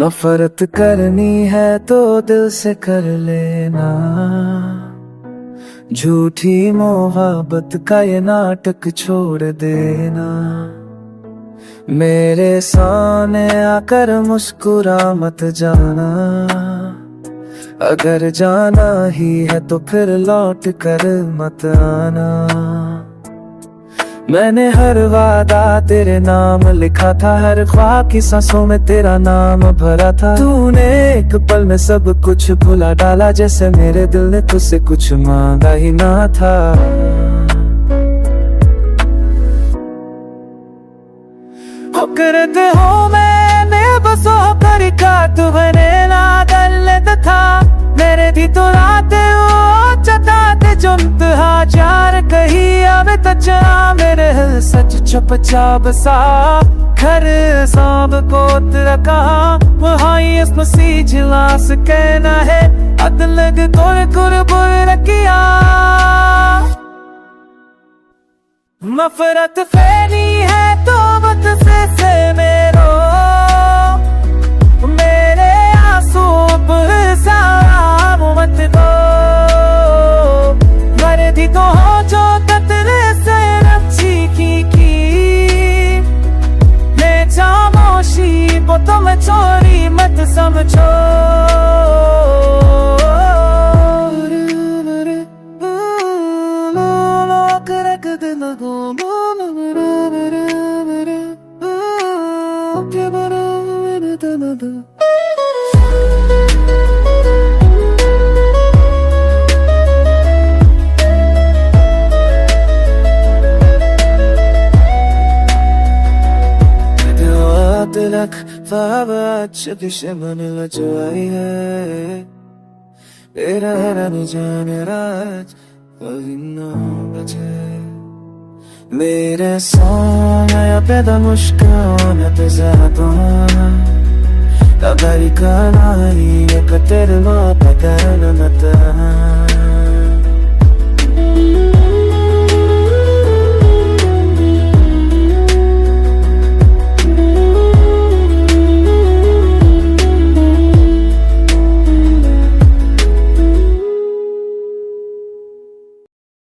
नफरत करनी है तो दिल से कर लेना, झूठी मोहब्बत का ये नाटक छोड़ देना। मेरे सामने आकर मुस्कुरा मत जाना, अगर जाना ही है तो फिर लौट कर मत आना। मैंने हर वादा तेरे नाम लिखा था, हर ख्वाब की सांसों में तेरा नाम भरा था। तूने एक पल में सब कुछ भुला डाला, जैसे मेरे दिल ने तुझसे कुछ मांगा ही ना था। करते हो मैंने बस होकर का तू बने ना गलत था। मेरे भी तो रात हो चताते जुमत हजार कही अब तचना मेरे सच छुप चाप सा घर सांब को तेरा कहा वहाँ इस मसीह जिलास कहना है अदलग कुर कुर बुर किया। नफरत फैली है तो मत से मेरो, मेरे आंसू मत दो। मर्दी तो हो जो कतरे से रच्छी की ले खामोशी को तुम चोरी मत समझो। तिलक से मन लजाई है तेरा रन जान राज कभी ना बचे। मेरे सोना पैदा मुश्किल पे ज़्यादा तबरी का नाई एक तेरे लो पे करना मत।